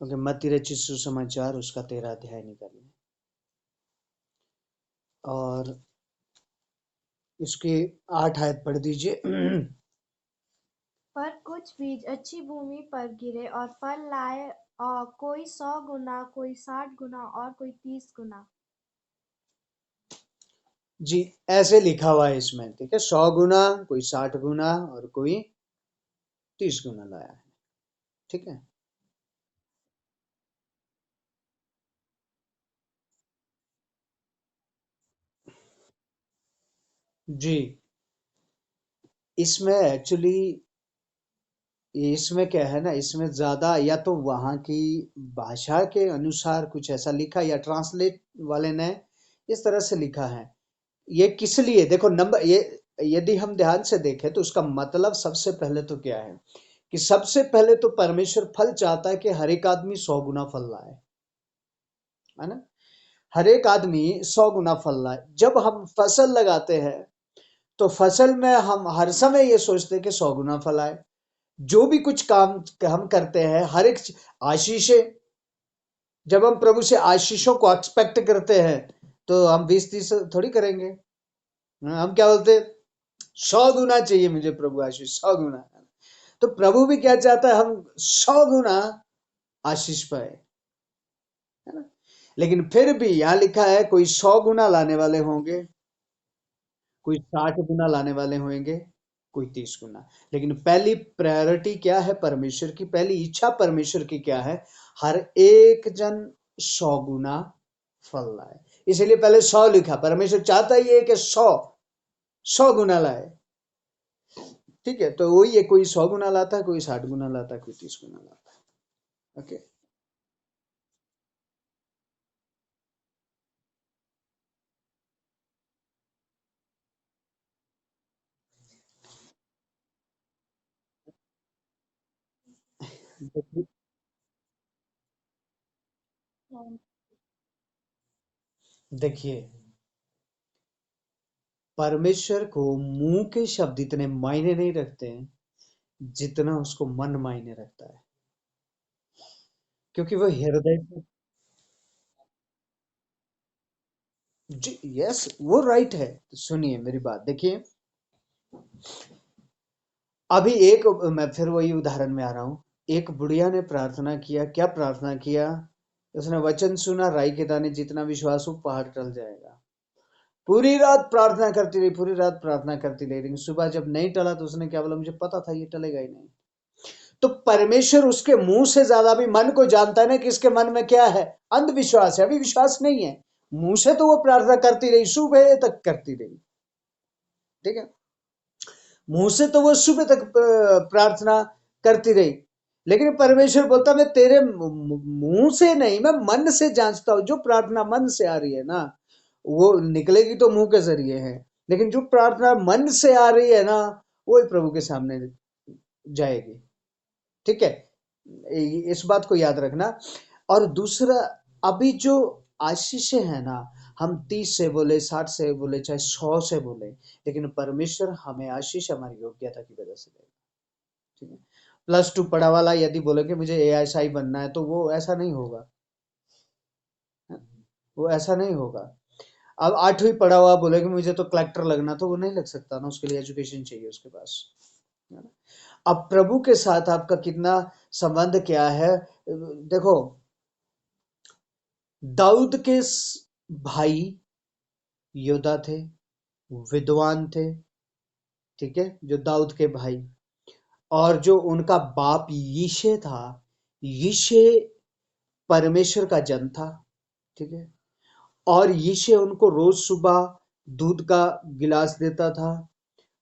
क्योंकि मत्ती रचित सुसमाचार उसका 13 अध्याय निकालिए और इसकी 8 आयत पढ़ दीजिए। पर कुछ बीज अच्छी भूमि पर गिरे और फल लाए, और कोई 100 गुना, कोई 60 गुना और कोई 30 गुना। जी, ऐसे लिखा हुआ है इसमें, ठीक है। 100 गुना, कोई 60 गुना और कोई 30 गुना लाया है, ठीक है। जी, इसमें एक्चुअली, इसमें क्या है ना, इसमें ज्यादा या तो वहां की भाषा के अनुसार कुछ ऐसा लिखा, या ट्रांसलेट वाले ने इस तरह से लिखा है। ये किस लिए, देखो नंबर, ये यदि हम ध्यान से देखें तो उसका मतलब सबसे पहले तो क्या है कि सबसे पहले तो परमेश्वर फल चाहता है कि हर एक आदमी 100 गुना फल लाए, है ना। हर एक आदमी 100 गुना फल लाए। जब हम फसल लगाते हैं तो फसल में हम हर समय ये सोचते हैं कि 100 गुना फल आए। जो भी कुछ काम हम करते हैं, हर एक आशीषें, जब हम प्रभु से आशीषों को एक्सपेक्ट करते हैं तो हम 20-30 थोड़ी करेंगे। हम क्या बोलते हैं, 100 गुना चाहिए मुझे प्रभु आशीष, 100 गुना। तो प्रभु भी क्या चाहता है, हम 100 गुना आशीष पाए, है ना। लेकिन फिर भी यहाँ लिखा है कोई 100 गुना लाने वाले होंगे, कोई 60 गुना लाने वाले होंगे, कोई 30 गुना। लेकिन पहली प्रायोरिटी क्या है परमेश्वर की, पहली इच्छा परमेश्वर की क्या है, हर एक जन 100 गुना फल लाए। इसलिए पहले 100 लिखा, परमेश्वर चाहता ही है कि 100 गुना लाए, ठीक है। तो वही है, कोई 100 गुना लाता है, कोई 60 गुना लाता है, कोई 30 गुना लाता है। ओके। देखिए, परमेश्वर को मुंह के शब्द इतने मायने नहीं रखते हैं जितना उसको मन मायने रखता है, क्योंकि वो हृदय से। जी यस, वो राइट है। सुनिए मेरी बात, देखिए, अभी एक, मैं फिर वही उदाहरण में आ रहा हूं। एक बुढ़िया ने प्रार्थना किया, क्या प्रार्थना किया, उसने वचन सुना, राई के दाने जितना विश्वास हो पहाड़ टल जाएगा। पूरी रात प्रार्थना करती रही, पूरी रात प्रार्थना करती रही, लेकिन सुबह जब नहीं टला तो उसने क्या बोला, मुझे पता था ये टलेगा ही नहीं। तो परमेश्वर उसके मुंह से ज्यादा भी मन को जानता है ना कि इसके मन में क्या है, अंधविश्वास है, अभी विश्वास नहीं है। मुंह से तो वो प्रार्थना करती रही, सुबह तक करती रही, ठीक है। मुंह से तो वो सुबह तक प्रार्थना करती रही, लेकिन परमेश्वर बोलता मैं तेरे मुंह से नहीं, मैं मन से जांचता हूं। जो प्रार्थना मन से आ रही है ना, वो निकलेगी तो मुंह के जरिए है, लेकिन जो प्रार्थना मन से आ रही है ना, वो ही प्रभु के सामने जाएगी, ठीक है। इस बात को याद रखना। और दूसरा, अभी जो आशीष है ना, हम 30 से बोले, 60 से बोले, चाहे 100 से बोले, लेकिन परमेश्वर हमें आशीष हमारी योग्यता की वजह से देगा, ठीक है। +2 पढ़ा वाला यदि बोले कि मुझे ASI बनना है, तो वो ऐसा नहीं होगा, वो ऐसा नहीं होगा। अब 8वीं पढ़ा हुआ बोले कि मुझे तो कलेक्टर लगना, तो वो नहीं लग सकता ना, उसके लिए एजुकेशन चाहिए उसके पास, है ना। अब प्रभु के साथ आपका कितना संबंध क्या है, देखो, दाऊद के भाई योद्धा थे, विद्वान थे, ठीक है, जो दाऊद के भाई, और जो उनका बाप यिशे था, यिशे परमेश्वर का जन था, ठीक है। और यिशे उनको रोज सुबह दूध का गिलास देता था,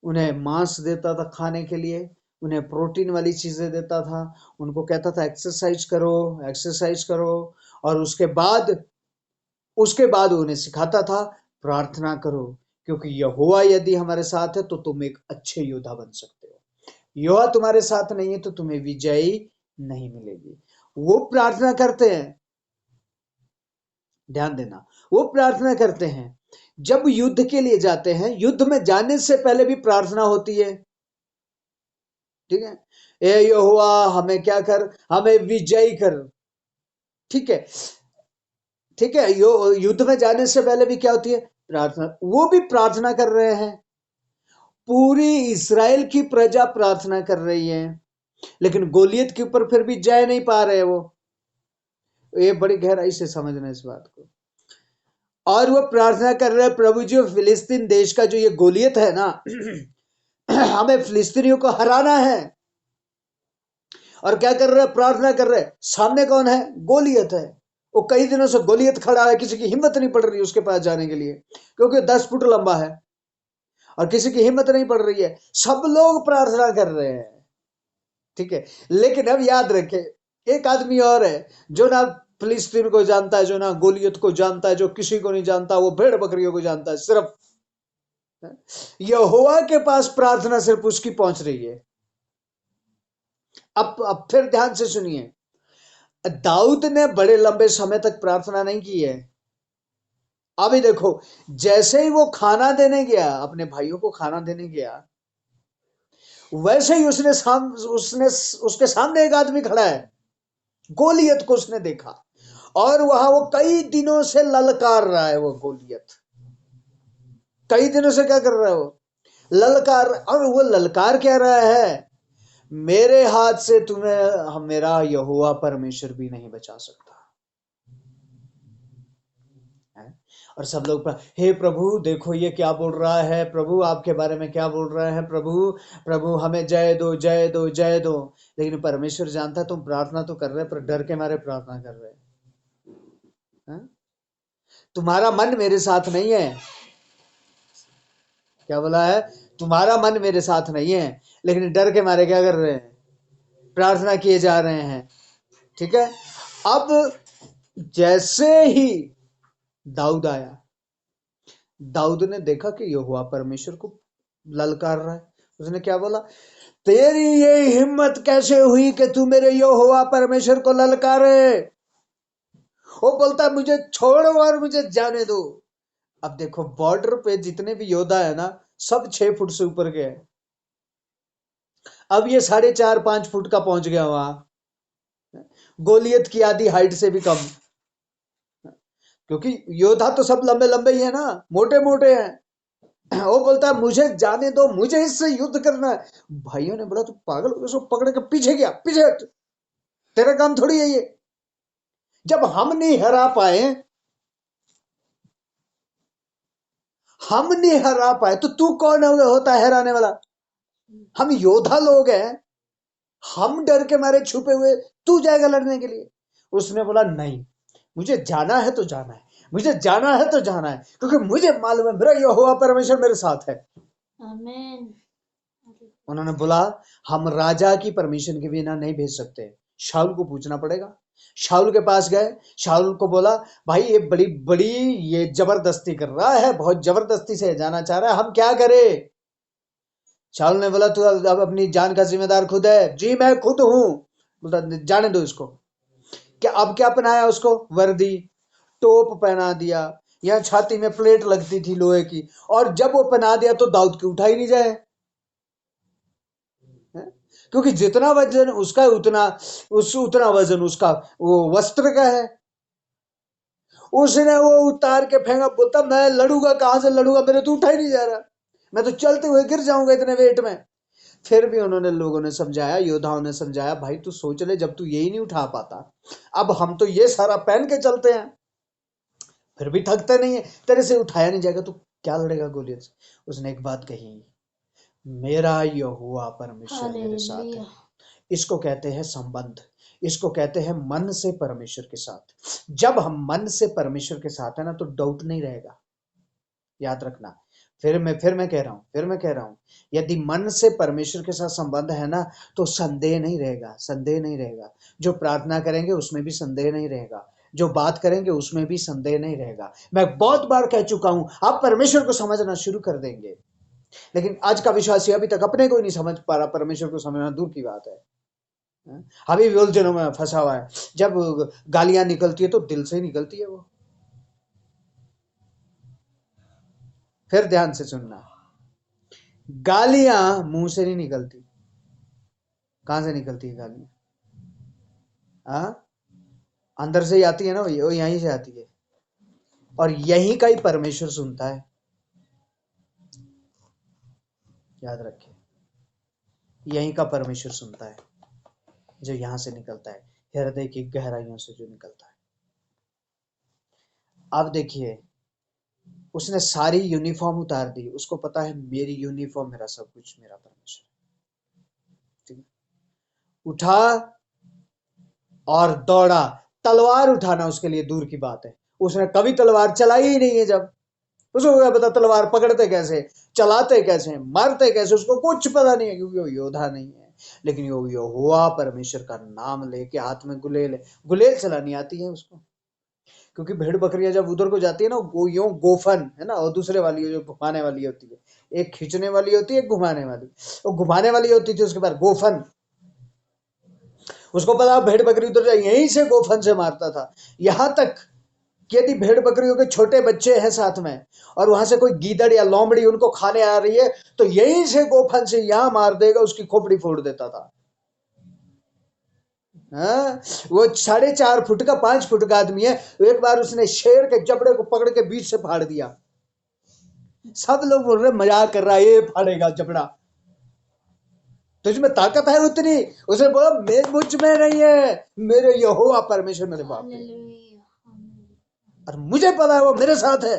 उन्हें मांस देता था खाने के लिए, उन्हें प्रोटीन वाली चीजें देता था, उनको कहता था एक्सरसाइज करो, एक्सरसाइज करो। और उसके बाद उन्हें सिखाता था प्रार्थना करो, क्योंकि यहोवा यदि हमारे साथ है तो तुम एक अच्छे योद्धा बन सकते हो, यहोवा तुम्हारे साथ नहीं है तो तुम्हें विजयी नहीं मिलेगी। वो प्रार्थना करते हैं, ध्यान देना, वो प्रार्थना करते हैं। जब युद्ध के लिए जाते हैं, युद्ध में जाने से पहले भी प्रार्थना होती है, ठीक है। ए यहोवा हमें क्या कर, हमें विजयी कर, ठीक है, ठीक है। युद्ध में जाने से पहले भी क्या होती है? प्रार्थना। वो भी प्रार्थना कर रहे हैं, पूरी इस्राएल की प्रजा प्रार्थना कर रही है, लेकिन गोलियत के ऊपर फिर भी जय नहीं पा रहे वो। ये बड़ी गहराई से समझना इस बात को। और वो प्रार्थना कर रहे हैं, प्रभु जी फिलिस्तीन देश का जो ये गोलियत है ना, हमें फिलिस्तीनियों को हराना है। और क्या कर रहे हैं? प्रार्थना कर रहे हैं। सामने कौन है? गोलियत है। वो कई दिनों से गोलियत खड़ा है, किसी की हिम्मत नहीं पड़ रही उसके पास जाने के लिए, क्योंकि 10 फुट लंबा है और किसी की हिम्मत नहीं पड़ रही है। सब लोग प्रार्थना कर रहे हैं, ठीक है। लेकिन अब याद रखे, एक आदमी और है जो ना फिलिस्तीन को जानता है, जो ना गोलियत को जानता है, जो किसी को नहीं जानता, वो भेड़ बकरियों को जानता है सिर्फ। यहोवा के पास प्रार्थना सिर्फ उसकी पहुंच रही है। अब फिर ध्यान से सुनिए, दाऊद ने बड़े लंबे समय तक प्रार्थना नहीं की है। अभी देखो, जैसे ही वो खाना देने गया, अपने भाइयों को खाना देने गया, वैसे ही उसने उसके सामने एक आदमी खड़ा है, गोलियत को उसने देखा, और वहां वो कई दिनों से ललकार रहा है। वो गोलियत कई दिनों से क्या कर रहा है? वो ललकार। और वो ललकार क्या रहा है? मेरे हाथ से तुम्हें मेरा यहोवा परमेश्वर भी नहीं बचा सकता है। और सब लोग हे प्रभु देखो ये क्या बोल रहा है, प्रभु आपके बारे में क्या बोल रहे हैं, प्रभु प्रभु हमें जय दो, जय दो, जय दो। लेकिन परमेश्वर जानता है तुम प्रार्थना तो कर रहे, पर डर के मारे प्रार्थना कर रहे हैं। तुम्हारा मन मेरे साथ नहीं है। क्या बोला है? तुम्हारा मन मेरे साथ नहीं है, लेकिन डर के मारे क्या कर रहे हैं? प्रार्थना किए जा रहे हैं, ठीक है। अब जैसे ही दाऊद आया, दाऊद ने देखा कि यहोवा परमेश्वर को ललकार रहा है। उसने क्या बोला? तेरी ये हिम्मत कैसे हुई कि तू मेरे यहोवा परमेश्वर को ललकारे? वो बोलता है मुझे छोड़ो और मुझे जाने दो। अब देखो, बॉर्डर पे जितने भी योद्धा है ना, सब 6 फुट से ऊपर के हैं। अब ये 4.5-5 फुट का पहुंच गया वहां, गोलियत की आधी हाइट से भी कम, क्योंकि योद्धा तो सब लंबे लंबे ही है ना, मोटे मोटे हैं। वो बोलता है मुझे जाने दो, मुझे इससे युद्ध करना है। भाइयों ने बोला तू पागल हो गया? उसको पकड़ के पीछे गया, पीछे हट, तेरा काम थोड़ी है ये। जब हम नहीं हरा पाए, हम नहीं हरा पाए, तो तू कौन होता है हराने वाला? हम योद्धा लोग हैं, हम डर के मारे छुपे हुए, तू जाएगा लड़ने के लिए? उसने बोला नहीं, मुझे जाना है तो जाना है, मुझे जाना है तो जाना है, क्योंकि मुझे मालूम है मेरा यहोवा परमेश्वर मेरे साथ है। आमीन। उन्होंने बोला हम राजा की परमिशन के बिना नहीं भेज सकते, शाऊल को पूछना पड़ेगा। शाऊल के पास गए, शाऊल को बोला भाई ये बड़ी बड़ी ये जबरदस्ती कर रहा है, बहुत जबरदस्ती से जाना चाह रहा है, हम क्या करें? शाऊल ने बोला तू अब अपनी जान का जिम्मेदार खुद है। जी मैं खुद हूं। बोला जाने दो इसको। क्या अब क्या पहनाया उसको? वर्दी, टोप पहना दिया, यहाँ छाती में प्लेट लगती थी लोहे की, और जब वो पहना दिया तो दाऊद की उठा ही नहीं जाए, क्योंकि जितना वजन उसका उतना वजन उसका वो वस्त्र का है। उसने वो उतार के फेंका, बोलता मैं लड़ूंगा, कहां से लड़ूंगा, मेरे तो उठा ही नहीं जा रहा, मैं तो चलते हुए गिर जाऊंगा इतने वेट में। फिर भी उन्होंने, लोगों ने समझाया, योद्धाओं ने समझाया, भाई तू सोच ले, जब तू यही नहीं उठा पाता, अब हम तो ये सारा पहन के चलते हैं, फिर भी थकते नहीं है, तेरे से उठाया नहीं जाएगा, तू क्या लड़ेगा गोलियत से? उसने एक बात कही, मेरा यहोवा परमेश्वर मेरे साथ है। इसको कहते हैं संबंध, इसको कहते हैं मन से परमेश्वर के साथ। जब हम मन से परमेश्वर के साथ है ना, तो डाउट नहीं रहेगा। याद रखना, फिर मैं कह रहा हूं, यदि मन से परमेश्वर के साथ संबंध है ना, तो संदेह नहीं रहेगा, संदेह नहीं रहेगा। जो प्रार्थना करेंगे उसमें भी संदेह नहीं रहेगा, जो बात करेंगे उसमें भी संदेह नहीं रहेगा। मैं बहुत बार कह चुका हूं, आप परमेश्वर को समझना शुरू कर देंगे। लेकिन आज का विश्वासी अभी तक अपने को ही नहीं समझ पा रहा, परमेश्वर को समझना दूर की बात है। अभी भी उलझनों में फंसा हुआ है। जब गालियां निकलती है तो दिल से ही निकलती है वो। फिर ध्यान से सुनना, गालियां मुंह से नहीं निकलती। कहां से निकलती है गालियां? हाँ, अंदर से ही आती है ना, वो यहीं से आती है, और यहीं का ही परमेश्वर सुनता है। याद रखिए, यहीं का परमेश्वर सुनता है, जो यहां से निकलता है, हृदय की गहराइयों से जो निकलता है। अब देखिए, उसने सारी यूनिफॉर्म उतार दी, उसको पता है मेरी यूनिफॉर्म, मेरा सब कुछ, मेरा परमेश्वर। ठीक है? उठा और दौड़ा। तलवार उठाना उसके लिए दूर की बात है, उसने कभी तलवार चलाई ही नहीं है। जब उसको क्या पता तलवार पकड़ते कैसे, चलाते कैसे, मारते कैसे, उसको कुछ पता नहीं है, क्योंकि वो योद्धा नहीं है। लेकिन यो यहोवा परमेश्वर का नाम लेके हाथ में गुलेल है, गुलेल चलानी आती है उसको। क्योंकि भेड़ बकरियां जब उधर को जाती है ना, वो यो गोफन है ना, और दूसरे वाली जो घुमाने वाली होती है, एक खींचने वाली होती है, एक घुमाने वाली। वो घुमाने वाली होती थी, उसके बाद गोफन। उसको पता भेड़ बकरी उधर जाए, यहीं से गोफन से मारता था। यहां तक कि यदि भेड़ बकरियों के छोटे बच्चे हैं साथ में, और वहां से कोई गीदड़ या लोमड़ी उनको खाने आ रही है, तो यहीं से गोफन से यहां मार देगा, उसकी खोपड़ी फोड़ देता था। हाँ? वो 4.5 फुट का 5 फुट का आदमी है। एक बार उसने शेर के जबड़े को पकड़ के बीच से फाड़ दिया। सब लोग बोल रहे मजाक कर रहा है, ये फाड़ेगा जबड़ा, तुझमें ताकत है उतनी? उसने बोला मुझ में नहीं है, मेरे यहोवा परमेश्वर मेरे बाप है, और मुझे पता है वो मेरे साथ है।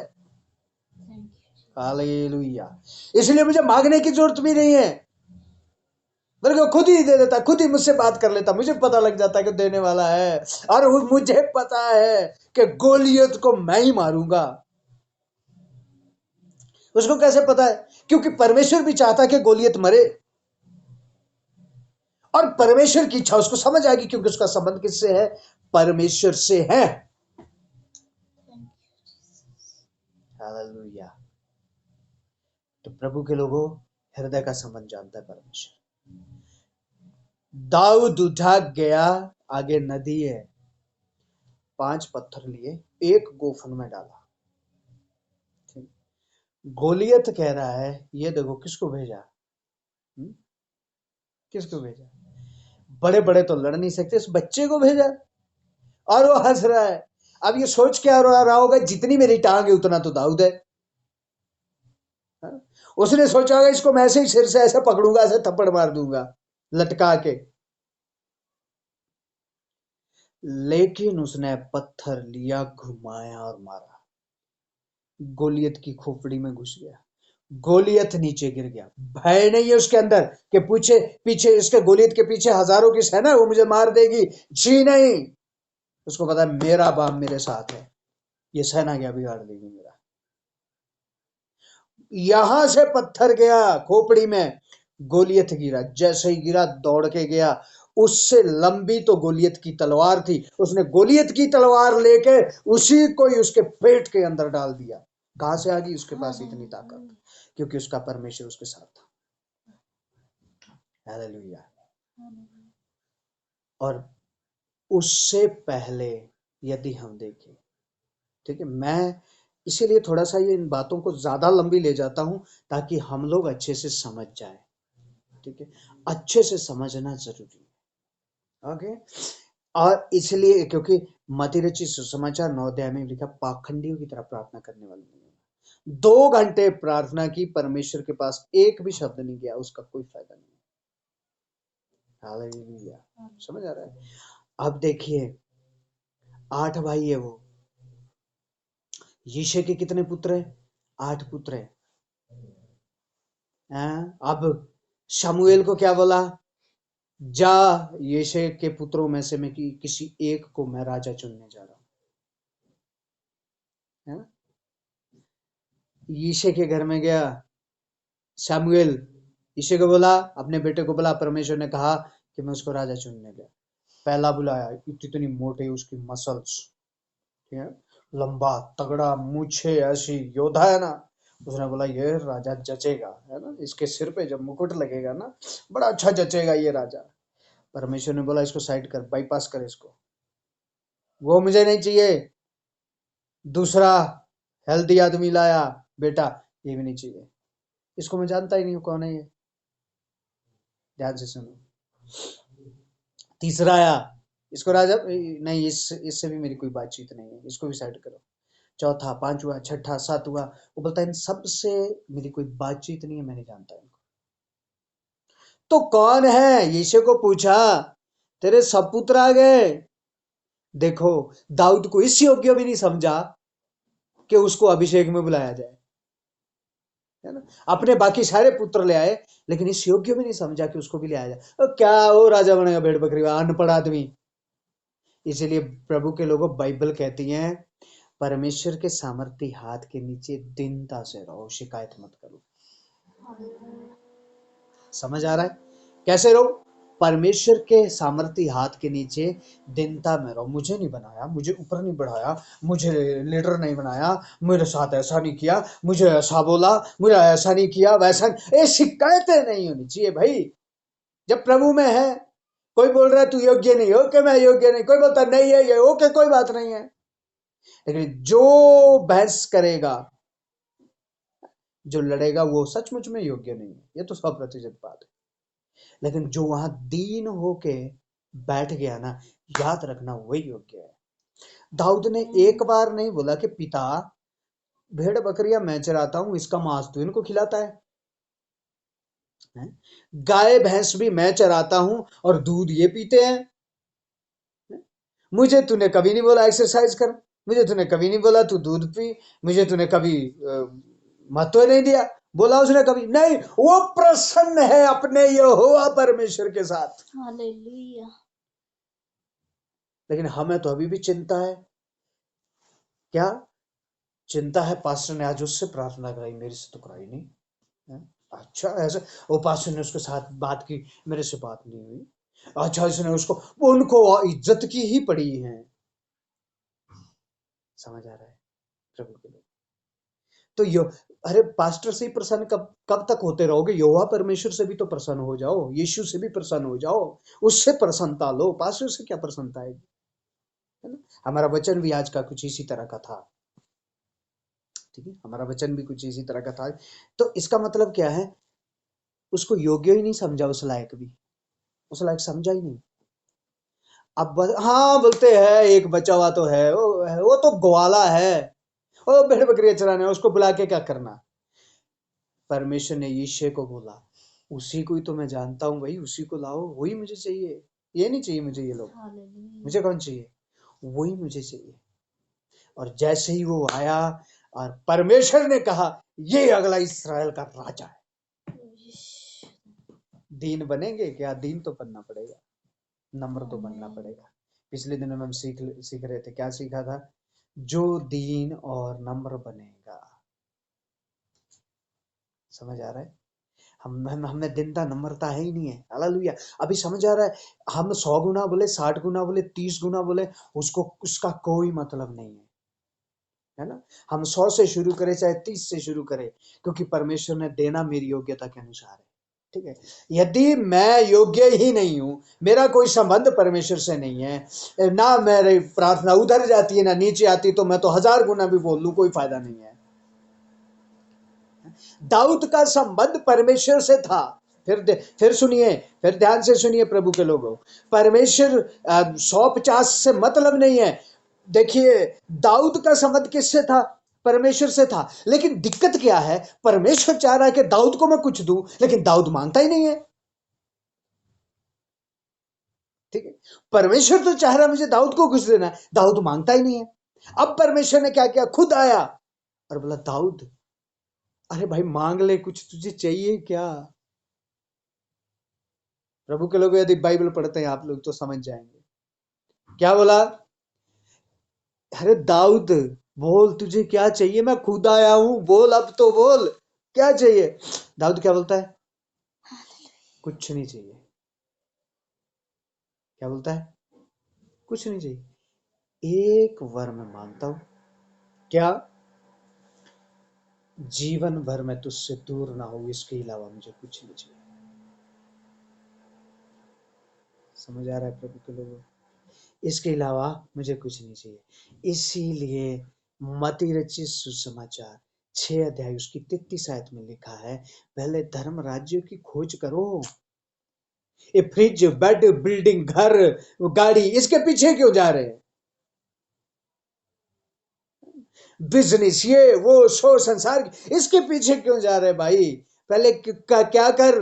हालेलुया। इसलिए मुझे मांगने की जरूरत भी नहीं है, मेरे को खुद ही दे देता, खुद ही मुझसे बात कर लेता, मुझे पता लग जाता है कि देने वाला है। और मुझे पता है कि गोलियत को मैं ही मारूंगा। उसको कैसे पता है? क्योंकि परमेश्वर भी चाहता कि गोलियत मरे, और परमेश्वर की इच्छा उसको समझ आएगी, क्योंकि उसका संबंध किससे है? परमेश्वर से है। हालेलुया। तो प्रभु के लोगों, हृदय का संबंध जानता है परमेश्वर। दाऊद उठा गया, आगे नदी है, 5 पत्थर लिए, एक गोफन में डाला। गोलियत कह रहा है, ये देखो किसको भेजा, किसको भेजा? बड़े बड़े तो लड़ नहीं सकते, इस बच्चे को भेजा। और वो हंस रहा है। अब ये सोच क्या रहा होगा, जितनी मेरी टांग है उतना तो दाऊद है। उसने सोचा होगा इसको मैं ऐसे ही सिर से ऐसे पकड़ूंगा, ऐसे थप्पड़ मार दूंगा लटका के। लेकिन उसने पत्थर लिया, घुमाया और मारा, गोलियत की खोपड़ी में घुस गया, गोलियत नीचे गिर गया। भय नहीं है उसके अंदर कि पूछे पीछे इसके, गोलियत के पीछे हजारों की सेना है, वो मुझे मार देगी, जी नहीं। उसको पता है मेरा बाप मेरे साथ है, ये सेना क्या बिगाड़ देगी मेरा। यहां से पत्थर गया खोपड़ी में, गोलियत गिरा, जैसे ही गिरा दौड़ के गया, उससे लंबी तो गोलियत की तलवार थी, उसने गोलियत की तलवार लेके उसी को ही उसके पेट के अंदर डाल दिया। कहां से आ गई उसके पास इतनी ताकत? क्योंकि उसका परमेश्वर उसके साथ था। हालेलुया। और उससे पहले यदि हम देखें, ठीक है, मैं इसीलिए थोड़ा सा ये इन बातों को ज्यादा लंबी ले जाता हूं, ताकि हम लोग अच्छे से समझ जाए। ठीक है, अच्छे से समझना जरूरी है। ओके। और इसलिए क्योंकि मती रचित सुसमाचार 9 अध्याय में लिखा, पाखंडियों की तरह प्रार्थना करने वाले नहीं होना। 2 घंटे प्रार्थना की, परमेश्वर के पास एक भी शब्द नहीं गया, उसका कोई फायदा नहीं। हालेलुया। समझ आ रहा है? अब देखिए, 8 भाई है वो। यीशे के कितने पुत्र है? 8 पुत्र है। अब शमूएल को क्या बोला? जा, यीशे के पुत्रों में से मैं किसी एक को मैं राजा चुनने जा रहा हूं। यीशे के घर में गया शमूएल, यीशे को बोला, अपने बेटे को बोला, परमेश्वर ने कहा कि मैं उसको राजा चुनने गया। पहला बुलाया, इतनी मोटी उसकी मसल्स, ठीक है, लंबा तगड़ा, मूछे ऐसी, योद्धा है ना। उसने बोला ये राजा जचेगा, है ना, इसके सिर पे जब मुकुट लगेगा ना, बड़ा अच्छा जचेगा ये राजा। परमेश्वर ने बोला इसको साइड कर, बाईपास कर इसको, वो मुझे नहीं चाहिए। दूसरा हेल्दी आदमी लाया, बेटा ये भी नहीं चाहिए, इसको मैं जानता ही नहीं हूं कौन है ये, ध्यान से सुनो। तीसरा आया, इसको राजा नहीं, इससे भी मेरी कोई बातचीत नहीं है, इसको भी साइड करो। चौथा, पांचवा, छठा, सातवां, वो बोलता है इन सब से मेरी कोई बातचीत नहीं है, मैं नहीं जानता इनको। तो कौन है? यीशु को पूछा, तेरे सब पुत्र आ गए। देखो, दाऊद को इस योग्य भी नहीं समझा कि उसको अभिषेक में बुलाया जाए, है ना। अपने बाकी सारे पुत्र ले आए, लेकिन इस योग्य भी नहीं समझा कि उसको भी ले आया जाए। क्या वो राजा बनेगा भेड़ बकरी, अनपढ़ आदमी। इसीलिए प्रभु के लोगों, बाइबल कहती है परमेश्वर के सामर्थी हाथ के नीचे दीनता से रहो, शिकायत मत करो। समझ आ रहा है? कैसे रहो? परमेश्वर के सामर्थी हाथ के नीचे दीनता में रहो। मुझे नहीं बनाया, मुझे ऊपर नहीं बढ़ाया, मुझे लीडर नहीं बनाया, मेरे साथ ऐसा नहीं किया, मुझे ऐसा बोला, मुझे ऐसा नहीं किया, वैसा नहीं। ये शिकायतें नहीं होनी चाहिए भाई। जब प्रभु में है, कोई बोल रहा है तू योग्य नहीं, ओके मैं योग्य नहीं, कोई बोलता नहीं है ये, ओके कोई बात नहीं है। लेकिन जो बहस करेगा, जो लड़ेगा, वो सचमुच में योग्य नहीं है, ये तो 100% बात है। लेकिन जो वहां दीन होके बैठ गया ना, याद रखना वही योग्य है। दाऊद ने एक बार नहीं बोला कि पिता, भेड़ बकरियां मैं चराता हूं, इसका मांस तो इनको खिलाता है, गाय भैंस भी मैं चराता हूं और दूध ये पीते हैं। मुझे तूने कभी नहीं बोला एक्सरसाइज कर, मुझे तूने कभी नहीं बोला तू दूध पी, मुझे तूने कभी महत्व नहीं दिया, बोला उसने कभी नहीं। वो प्रसन्न है अपने यहोवा परमेश्वर के साथ। हालेलुया। लेकिन हमें तो अभी भी चिंता है। क्या चिंता है? पास्टर ने आज उससे प्रार्थना कराई, मेरे से तो कराई नहीं है? अच्छा, ऐसे वो पास्टर ने उसके साथ बात की, मेरे से बात नहीं हुई। अच्छा, इसने उसको, उनको इज्जत की ही पड़ी है। समझ आ रहा है प्रभु के लिए? तो यो, अरे पास्टर से ही प्रसन्न कब कब तक होते रहोगे? यहोवा परमेश्वर से भी तो प्रसन्न हो जाओ, यीशु से भी प्रसन्न हो जाओ, उससे प्रसन्नता लो। पास्टर से क्या प्रसन्नता है ना। हमारा वचन भी आज का कुछ इसी तरह का था, ठीक है, हमारा वचन भी कुछ इसी तरह का था। तो इसका मतलब क्या है? उसको योग्य ही नहीं समझा, उस लायक भी, उस लायक समझा ही नहीं। अब हाँ बोलते हैं एक बचा हुआ तो है, वो तो ग्वाला है, वो भेड़ बकरियां चराने, उसको बुला के क्या करना। परमेश्वर ने यीशु को बोला, उसी को ही तो मैं जानता हूँ भाई, उसी को लाओ, वही मुझे चाहिए, ये नहीं चाहिए मुझे ये लोग। मुझे कौन चाहिए? वही मुझे चाहिए। और जैसे ही वो आया, और परमेश्वर ने कहा ये अगला इस्राएल का राजा है। दीन बनेंगे क्या? दीन तो बनना पड़ेगा, नम्र तो बनना पड़ेगा। पिछले दिनों में हम सीख रहे थे, क्या सीखा था? जो दीन और नम्र बनेगा। समझ आ रहा है? हमें दीनता नम्रता है ही नहीं है। हालेलुया। अभी समझ आ रहा है? हम 100 गुना बोले, 60 गुना बोले, 30 गुना बोले, उसको उसका कोई मतलब नहीं है, है ना। हम 100 से शुरू करें चाहे 30 से शुरू करें, क्योंकि परमेश्वर ने देना मेरी योग्यता के अनुसार है, ठीक है। यदि मैं योग्य ही नहीं हूं, मेरा कोई संबंध परमेश्वर से नहीं है, ना मेरी प्रार्थना उधर जाती है ना नीचे आती, तो मैं तो 1000 गुना भी बोल लूं, कोई फायदा नहीं है। दाऊद का संबंध परमेश्वर से था। फिर सुनिए, फिर ध्यान से सुनिए प्रभु के लोगों, परमेश्वर 150 से मतलब नहीं है। देखिए, दाऊद का संबंध किससे था? परमेश्वर से था। लेकिन दिक्कत क्या है? परमेश्वर चाह रहा है कि दाऊद को मैं कुछ दूं, लेकिन दाऊद मांगता ही नहीं है, ठीक है। परमेश्वर तो चाह रहा है मुझे दाऊद को कुछ देना है, दाऊद मांगता ही नहीं है। अब परमेश्वर ने क्या किया? खुद आया और बोला, दाऊद, अरे भाई मांग ले कुछ, तुझे चाहिए क्या? प्रभु के लोग यदि बाइबल पढ़ते हैं आप लोग तो समझ जाएंगे। क्या बोला? अरे दाऊद, बोल तुझे क्या चाहिए, मैं खुद आया हूं, बोल अब तो बोल, क्या चाहिए? दाऊद क्या बोलता है? कुछ नहीं चाहिए। क्या बोलता है? कुछ नहीं चाहिए, एक वर मैं मांगता हूं। क्या? जीवन भर मैं तुझसे दूर ना हो, इसके अलावा मुझे कुछ नहीं चाहिए। समझ आ रहा है प्रभु के लोगों? इसके अलावा मुझे कुछ नहीं चाहिए। इसीलिए मती रचित सुसमाचार 6 अध्याय उसकी 33 आयत में लिखा है, पहले धर्म राज्य की खोज करो, ये फ्रिज, बेड, बिल्डिंग, घर, गाड़ी, इसके पीछे क्यों जा रहे हैं? बिजनेस, ये वो सो संसार, इसके पीछे क्यों जा रहे भाई? पहले क्या कर,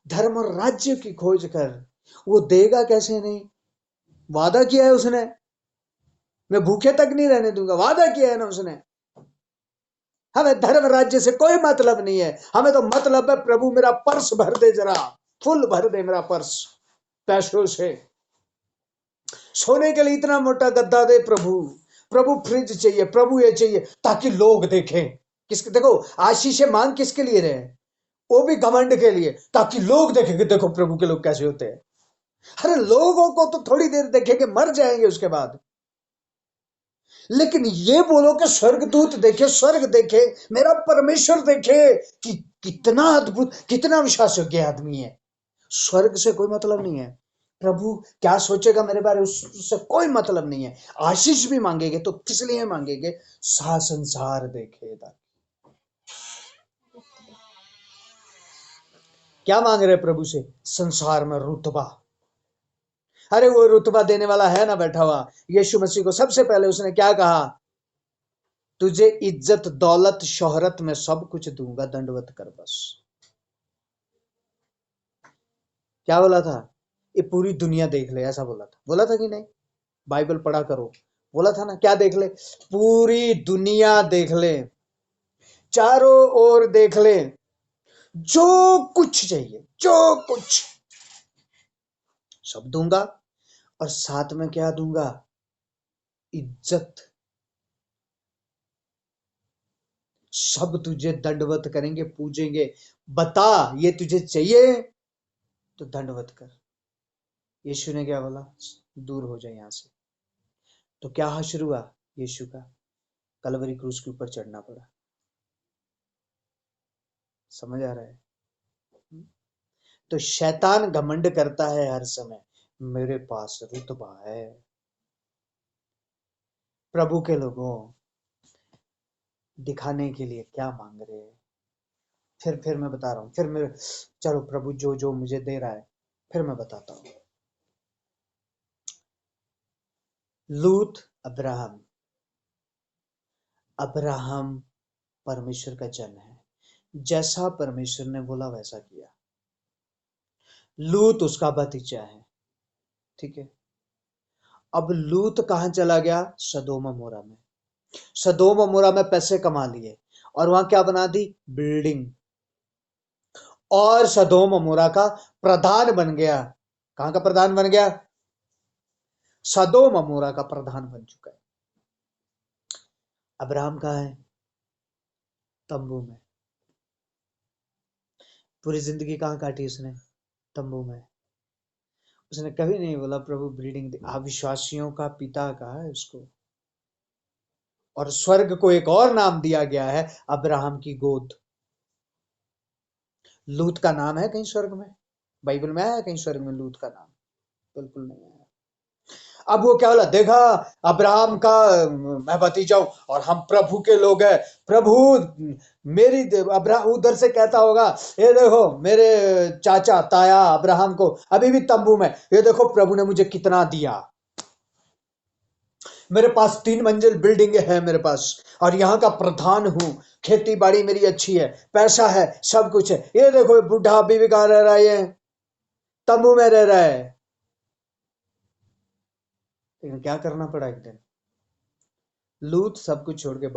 धर्म और राज्य की खोज कर। वो देगा कैसे नहीं? वादा किया है उसने, मैं भूखे तक नहीं रहने दूंगा, वादा किया है ना उसने। हमें धर्म राज्य से कोई मतलब नहीं है, हमें तो मतलब है प्रभु मेरा पर्स भर दे, जरा फुल भर दे मेरा पर्स पैसों से। सोने के लिए इतना मोटा गद्दा दे प्रभु, प्रभु फ्रिज चाहिए, प्रभु ये चाहिए, ताकि लोग देखें। किसके, देखो आशीष मांग किसके लिए रहे? वो भी घमंड के लिए, ताकि लोग देखें कि देखो प्रभु के लोग कैसे होते हैं। अरे लोगों को तो थोड़ी देर देखेंगे, मर जाएंगे उसके बाद। लेकिन ये बोलो कि स्वर्गदूत देखे, स्वर्ग देखे, मेरा परमेश्वर देखे कि कितना अद्भुत, कितना विश्वास योग्य आदमी है। स्वर्ग से कोई मतलब नहीं है, प्रभु क्या सोचेगा मेरे बारे में उससे कोई मतलब नहीं है। आशीष भी मांगेंगे तो किस लिए मांगेंगे? सा संसार देखेगा। क्या मांग रहे प्रभु से? संसार में रुतबा। अरे वो रुतबा देने वाला है ना बैठा हुआ, यीशु मसीह को सबसे पहले उसने क्या कहा? तुझे इज्जत, दौलत, शोहरत में सब कुछ दूंगा, दंडवत कर बस। क्या बोला था? ये पूरी दुनिया देख ले, ऐसा बोला था कि नहीं? बाइबल पढ़ा करो, बोला था ना, क्या देख ले? पूरी दुनिया देख ले, चारों ओर देख ले, जो कुछ चाहिए, जो कुछ सब दूंगा। और साथ में क्या दूंगा? इज्जत। सब तुझे दंडवत करेंगे, पूजेंगे, बता ये तुझे चाहिए तो दंडवत कर। यीशु ने क्या बोला? दूर हो जाए यहां से। तो क्या हश्र हुआ यीशु का? कलवरी क्रूस के ऊपर चढ़ना पड़ा। समझ आ रहा है? तो शैतान घमंड करता है हर समय, मेरे पास रुतबा है। प्रभु के लोगों, दिखाने के लिए क्या मांग रहे हैं? फिर मैं बता रहा हूं, फिर मैं, चलो प्रभु जो जो मुझे दे रहा है फिर मैं बताता हूं। लूत, अब्राहम। अब्राहम परमेश्वर का जन है, जैसा परमेश्वर ने बोला वैसा किया। लूत उसका भतीजा है, ठीक है। अब लूत कहां चला गया? सदोम अमोरा में। सदोम अमोरा में पैसे कमा लिए और वहां क्या बना दी? बिल्डिंग। और सदोम अमोरा का प्रधान बन गया। कहां का प्रधान बन गया? सदोम अमोरा का प्रधान बन चुका है। अब्राहम कहाँ है? तंबू में। पूरी जिंदगी कहां काटी उसने? तंबू में। उसने कभी नहीं बोला प्रभु बिल्डिंग दे। अविश्वासियों का पिता कहा है उसको। और स्वर्ग को एक और नाम दिया गया है, अब्राहम की गोद। लूत का नाम है कहीं स्वर्ग में? बाइबल में है कहीं स्वर्ग में लूत का नाम? बिल्कुल नहीं है। अब वो क्या बोला? देखा, अब्राहम का मैं भतीजा हूं और हम प्रभु के लोग हैं। प्रभु मेरी, अब्राहम उधर से कहता होगा, ये देखो मेरे चाचा ताया अब्राहम को अभी भी तंबू में, ये देखो प्रभु ने मुझे कितना दिया। मेरे पास 3 मंजिल बिल्डिंग है मेरे पास, और यहाँ का प्रधान हूँ, खेती बाड़ी मेरी अच्छी है, पैसा है, सब कुछ है। ये देखो बुढ़ा अभी भी कहाँ रह रहा है? ये तंबू में रह रहा है। लेकिन क्या करना पड़ा एक दिन? लूत सब कुछ छोड़ के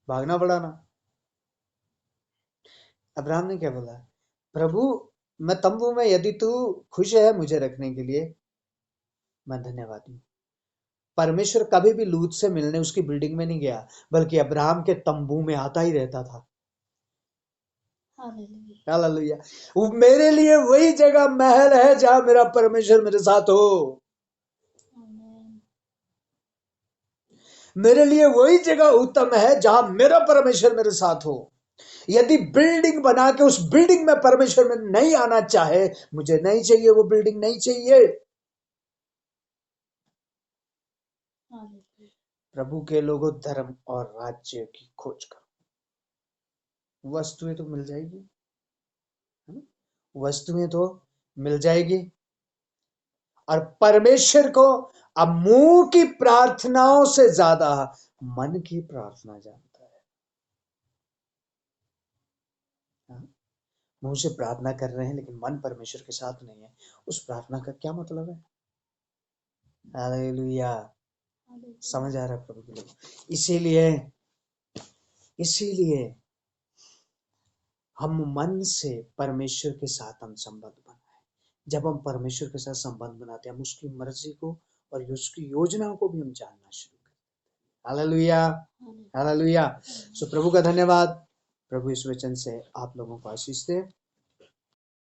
भागना पड़ा ना। अब्राहम ने क्या बोला? प्रभु मैं तंबू में, यदि तू खुश है मुझे रखने के लिए, मैं धन्यवाद हूँ। परमेश्वर कभी भी लूत से मिलने उसकी बिल्डिंग में नहीं गया, बल्कि अब्राहम के तंबू में आता ही रहता था। हालेलुया। वो मेरे लिए वही जगह महल है जहां मेरा परमेश्वर मेरे साथ हो। मेरे लिए वही जगह उत्तम है जहां मेरा परमेश्वर मेरे साथ हो। यदि बिल्डिंग बना के उस बिल्डिंग में परमेश्वर में नहीं आना चाहे, मुझे नहीं चाहिए, वो बिल्डिंग नहीं चाहिए। प्रभु के लोगों, धर्म और राज्य की खोज करो, वस्तुएं तो मिल जाएगी, है ना? वस्तुएं तो मिल जाएगी, और परमेश्वर को अब मुंह की प्रार्थनाओं से ज्यादा मन की प्रार्थना जानता है। हाँ? मुंह से प्रार्थना कर रहे हैं लेकिन मन परमेश्वर के साथ नहीं है, उस प्रार्थना का क्या मतलब है? हालेलुया। समझ आ रहा है प्रभु के लोग? इसीलिए हम मन से परमेश्वर के साथ हम संबंध बनाए। जब हम परमेश्वर के साथ संबंध बनाते हैं, हम उसकी मर्जी को और उसकी योजनाओं को भी हम जानना शुरू करते हैं। Hallelujah, hallelujah. सो प्रभु का धन्यवाद। प्रभु इस वचन से आप लोगों को आशीष दे।